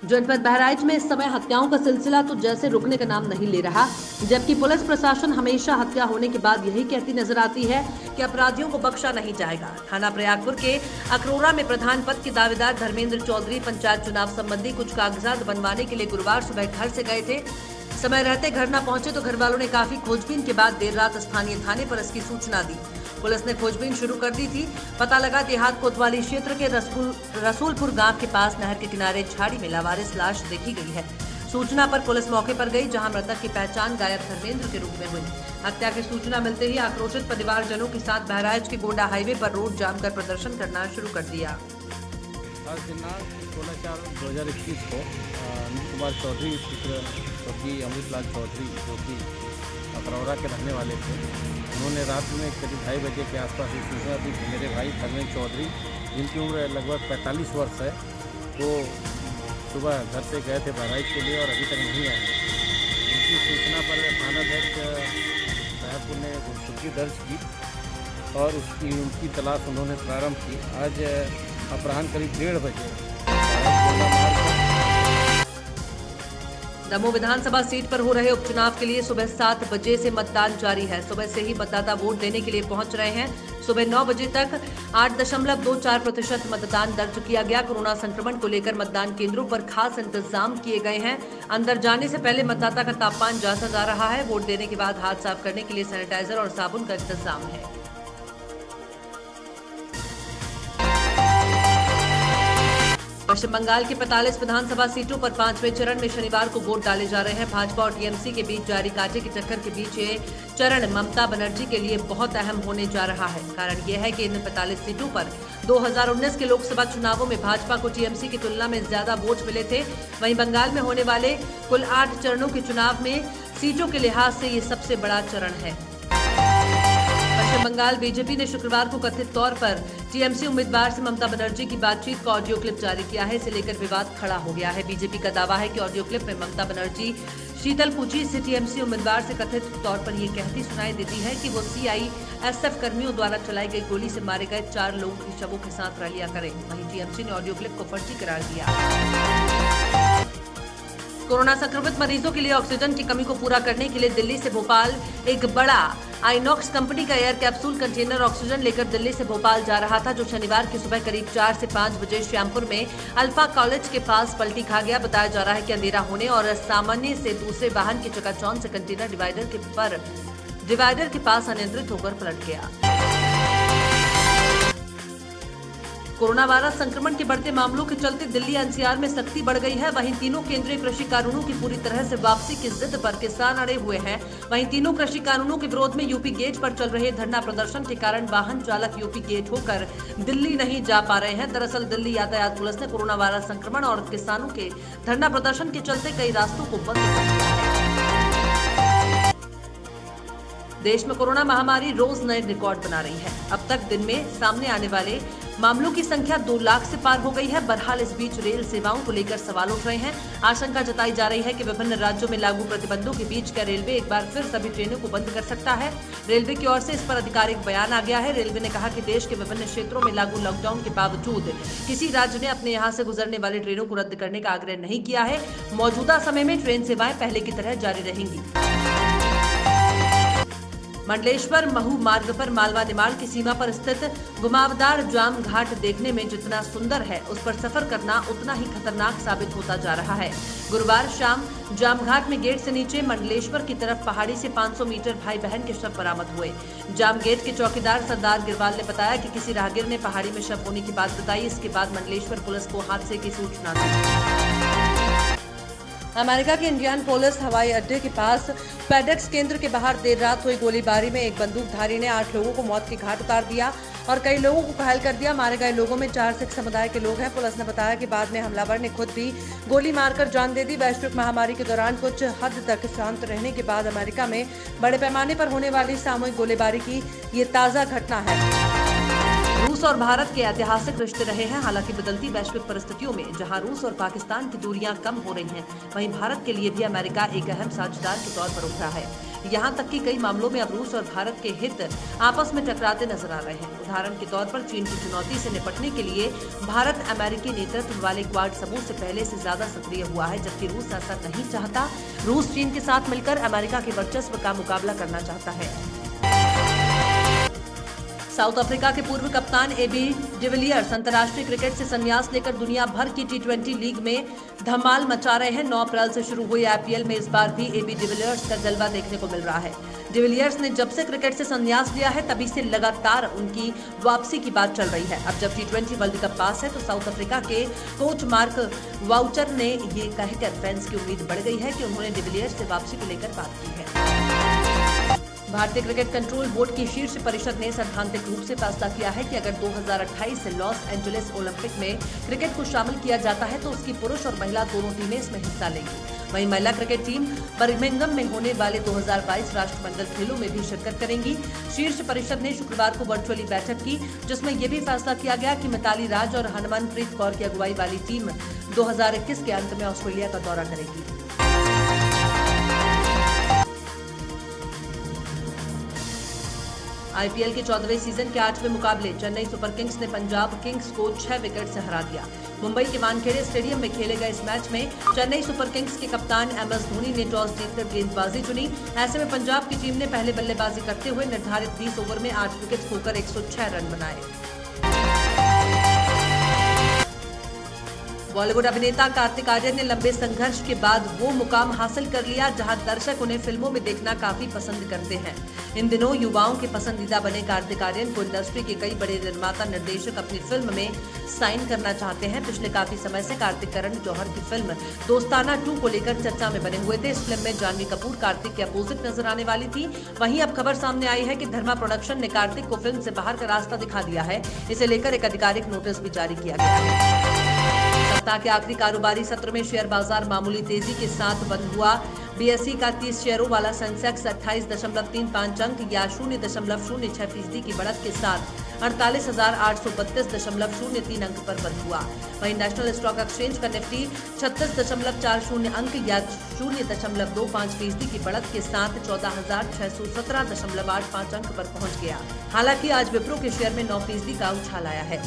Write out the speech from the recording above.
जनपद बहराइच में इस समय हत्याओं का सिलसिला तो जैसे रुकने का नाम नहीं ले रहा, जबकि पुलिस प्रशासन हमेशा हत्या होने के बाद यही कहती नजर आती है कि अपराधियों को बख्शा नहीं जाएगा। थाना प्रयागपुर के अखरोरा में प्रधान पद के दावेदार धर्मेंद्र चौधरी पंचायत चुनाव संबंधी कुछ कागजात बनवाने के लिए गुरुवार सुबह घर से गए थे। समय रहते घर न पहुंचे तो घर वालों ने काफी खोजबीन के बाद देर रात स्थानीय थाने पर इसकी सूचना दी। पुलिस ने खोजबीन शुरू कर दी थी। पता लगा देहात कोतवाली क्षेत्र के रसूलपुर गांव के पास नहर के किनारे झाड़ी में लावारिस लाश देखी गई है। सूचना पर पुलिस मौके पर गई, जहां मृतक की पहचान गायब धर्मेंद्र के रूप में हुई। हत्या की सूचना मिलते ही आक्रोशित परिवारजनों के साथ बहराइच के गोंडा हाईवे पर रोड जाम कर प्रदर्शन करना शुरू कर दिया। आज दिनांक 16/4/2021 को अनिल कुमार चौधरी पुत्र स्वर्गीय अमृतलाल चौधरी जो कि अखरौरा के रहने वाले थे, उन्होंने रात में करीब 2:30 बजे के आसपास ये सूचना दी कि मेरे भाई धर्मेंद्र चौधरी, जिनकी उम्र लगभग 45 वर्ष है, वो सुबह घर से गए थे बहराइच के लिए और अभी तक नहीं आए। उनकी सूचना पर थानाध्यक्ष रायपुर ने गुमशुदगी दर्ज की और उनकी तलाश उन्होंने प्रारंभ की। आज अपराह्न करीब 1:30 बजे दमोह विधानसभा सीट पर हो रहे उपचुनाव के लिए सुबह 7 बजे से मतदान जारी है। सुबह से ही मतदाता वोट देने के लिए पहुंच रहे हैं। सुबह 9 बजे तक 8.24% मतदान दर्ज किया गया। कोरोना संक्रमण को लेकर मतदान केंद्रों पर खास इंतजाम किए गए हैं। अंदर जाने से पहले मतदाता का तापमान जांचा जा रहा है। वोट देने के बाद हाथ साफ करने के लिए सैनिटाइजर और साबुन का इंतजाम है। पश्चिम बंगाल के 45 विधानसभा सीटों पर 5वें चरण में शनिवार को वोट डाले जा रहे हैं। भाजपा और टीएमसी के बीच जारी कांटे की टक्कर के बीच ये चरण ममता बनर्जी के लिए बहुत अहम होने जा रहा है। कारण यह है कि इन 45 सीटों पर 2019 के लोकसभा चुनावों में भाजपा को टीएमसी की तुलना में ज्यादा वोट मिले थे। वहीं बंगाल में होने वाले कुल 8 चरणों के चुनाव में सीटों के लिहाज से ये सबसे बड़ा चरण है। पश्चिम बंगाल बीजेपी ने शुक्रवार को कथित तौर पर टीएमसी उम्मीदवार से ममता बनर्जी की बातचीत का ऑडियो क्लिप जारी किया है। इसे लेकर विवाद खड़ा हो गया है। बीजेपी का दावा है कि ऑडियो क्लिप में ममता बनर्जी शीतलकुची से टीएमसी उम्मीदवार से कथित तौर पर ये कहती सुनाई देती है कि वो सीआईएसएफ कर्मियों द्वारा चलाई गई गोली से मारे गए 4 लोगों के शवों के साथ रैलियां करें। वहीं टीएमसी ने ऑडियो क्लिप को फर्जी करार दिया। कोरोना संक्रमित मरीजों के लिए ऑक्सीजन की कमी को पूरा करने के लिए दिल्ली से भोपाल एक बड़ा आइनॉक्स कंपनी का एयर कैप्सूल कंटेनर ऑक्सीजन लेकर दिल्ली से भोपाल जा रहा था, जो शनिवार की सुबह करीब 4 से 5 बजे श्यामपुर में अल्फा कॉलेज के पास पलटी खा गया। बताया जा रहा है कि अंधेरा होने और सामान्य से दूसरे वाहन की चकाचौंध से कंटेनर डिवाइडर के पास अनियंत्रित होकर पलट गया। कोरोना वायरस संक्रमण के बढ़ते मामलों के चलते दिल्ली एनसीआर में सख्ती बढ़ गई है। वहीं तीनों केंद्रीय कृषि कानूनों की पूरी तरह से वापसी की जिद पर किसान अड़े हुए हैं। वहीं तीनों कृषि कानूनों के विरोध में यूपी गेट पर चल रहे धरना प्रदर्शन के कारण वाहन चालक यूपी गेट होकर दिल्ली नहीं जा पा रहे हैं। दरअसल दिल्ली यातायात पुलिस ने कोरोना वायरस संक्रमण और किसानों के धरना प्रदर्शन के चलते कई रास्तों को बंद कर दिया है। देश में कोरोना महामारी रोज नए रिकॉर्ड बना रही है। अब तक दिन में सामने आने वाले मामलों की संख्या 2 लाख से पार हो गई है। बहरहाल इस बीच रेल सेवाओं को लेकर सवाल उठ रहे हैं। आशंका जताई जा रही है कि विभिन्न राज्यों में लागू प्रतिबंधों के बीच क्या रेलवे एक बार फिर सभी ट्रेनों को बंद कर सकता है। रेलवे की ओर से इस पर आधिकारिक बयान आ गया है। रेलवे ने कहा कि देश के विभिन्न क्षेत्रों में लागू लॉकडाउन के बावजूद किसी राज्य ने अपने यहाँ से गुजरने वाली ट्रेनों को रद्द करने का आग्रह नहीं किया है। मौजूदा समय में ट्रेन सेवाएं पहले की तरह जारी रहेंगी। मंडलेश्वर महू मार्ग पर मालवा निमाड़ की सीमा पर स्थित घुमावदार जाम घाट देखने में जितना सुंदर है, उस पर सफर करना उतना ही खतरनाक साबित होता जा रहा है। गुरुवार शाम जाम घाट में गेट से नीचे मंडलेश्वर की तरफ पहाड़ी से 500 मीटर भाई बहन के शव बरामद हुए। जाम गेट के चौकीदार सरदार गिरवाल ने बताया कि किसी राहगीर ने पहाड़ी में शव होने की बात बताई। इसके बाद मंडलेश्वर पुलिस को हादसे की सूचना दी। अमेरिका के इंडियानापोलिस हवाई अड्डे के पास फेडेक्स केंद्र के बाहर देर रात हुई गोलीबारी में एक बंदूकधारी ने 8 लोगों को मौत के घाट उतार दिया और कई लोगों को घायल कर दिया। मारे गए लोगों में 4 सिख समुदाय के लोग हैं। पुलिस ने बताया कि बाद में हमलावर ने खुद भी गोली मारकर जान दे दी। वैश्विक महामारी के दौरान कुछ हद तक शांत रहने के बाद अमेरिका में बड़े पैमाने पर होने वाली सामूहिक गोलीबारी की ये ताजा घटना है। रूस और भारत के ऐतिहासिक रिश्ते रहे हैं। हालांकि बदलती वैश्विक परिस्थितियों में जहां रूस और पाकिस्तान की दूरियां कम हो रही हैं, वहीं भारत के लिए भी अमेरिका एक अहम साझेदार के तौर पर उभरा है। यहाँ तक कि कई मामलों में अब रूस और भारत के हित आपस में टकराते नजर आ रहे हैं। उदाहरण के तौर पर चीन की चुनौती से निपटने के लिए भारत अमेरिकी नेतृत्व वाले क्वाड समूह से पहले से ज्यादा सक्रिय हुआ है, जबकि रूस ऐसा नहीं चाहता। रूस चीन के साथ मिलकर अमेरिका के वर्चस्व का मुकाबला करना चाहता है। साउथ अफ्रीका के पूर्व कप्तान एबी डिविलियर्स अंतर्राष्ट्रीय क्रिकेट से संन्यास लेकर दुनिया भर की टी20 लीग में धमाल मचा रहे हैं। 9 अप्रैल से शुरू हुई आईपीएल में इस बार भी एबी डिविलियर्स का जलवा देखने को मिल रहा है। डिविलियर्स ने जब से क्रिकेट से संन्यास लिया है तभी से लगातार उनकी वापसी की बात चल रही है। अब जब टी20 वर्ल्ड कप पास है तो साउथ अफ्रीका के कोच मार्क वाउचर ने ये कहकर फैंस की उम्मीद बढ़ गई है कि उन्होंने डिविलियर्स से वापसी को लेकर बात की है। भारतीय क्रिकेट कंट्रोल बोर्ड की शीर्ष परिषद ने सैद्धांतिक रूप से फैसला किया है कि अगर 2028 से लॉस एंजलिस ओलंपिक में क्रिकेट को शामिल किया जाता है तो उसकी पुरुष और महिला दोनों टीमें इसमें हिस्सा लेंगी। वहीं महिला क्रिकेट टीम बर्मिंघम में होने वाले 2022 राष्ट्रमंडल खेलों में भी शिरकत करेंगी। शीर्ष परिषद ने शुक्रवार को वर्चुअली बैठक की, जिसमें यह भी फैसला किया गया कि मिताली राज और हरमनप्रीत कौर की अगुवाई वाली टीम 2021 के अंत में ऑस्ट्रेलिया का दौरा करेगी। आईपीएल के 14वें सीजन के 8वें मुकाबले चेन्नई सुपर किंग्स ने पंजाब किंग्स को 6 विकेट से हरा दिया। मुंबई के वानखेड़े स्टेडियम में खेले गए इस मैच में चेन्नई सुपर किंग्स के कप्तान एमएस धोनी ने टॉस जीतकर गेंदबाजी चुनी। ऐसे में पंजाब की टीम ने पहले बल्लेबाजी करते हुए निर्धारित 20 ओवर में 8 विकेट खोकर 106 रन बनाए। बॉलीवुड अभिनेता कार्तिक आर्यन ने लंबे संघर्ष के बाद वो मुकाम हासिल कर लिया जहां दर्शक उन्हें फिल्मों में देखना काफी पसंद करते हैं। इन दिनों युवाओं के पसंदीदा बने कार्तिक आर्यन को इंडस्ट्री के कई बड़े निर्माता निर्देशक अपनी फिल्म में साइन करना चाहते हैं। पिछले काफी समय से कार्तिक करण जौहर की फिल्म दोस्ताना 2 को लेकर चर्चा में बने हुए थे। इस फिल्म में जानवी कपूर कार्तिक के अपोजिट नजर आने वाली थी। वहीं अब खबर सामने आई है कि धर्मा प्रोडक्शन ने कार्तिक को फिल्म से बाहर का रास्ता दिखा दिया है। इसे लेकर एक आधिकारिक नोटिस भी जारी किया गया है। सप्ताह के आखिरी कारोबारी सत्र में शेयर बाजार मामूली तेजी के साथ बंद हुआ। बीएसई का 30 शेयरों वाला सेंसेक्स 28.35 अंक या 0.06% की बढ़त के साथ 48,832.03 अंक पर बंद हुआ। वहीं नेशनल स्टॉक एक्सचेंज का निफ्टी 36.40 अंक या 0.25% की बढ़त के साथ 14,617.85 अंक पर पहुंच गया। हालांकि आज विप्रो के शेयर में 9% का उछाल आया है।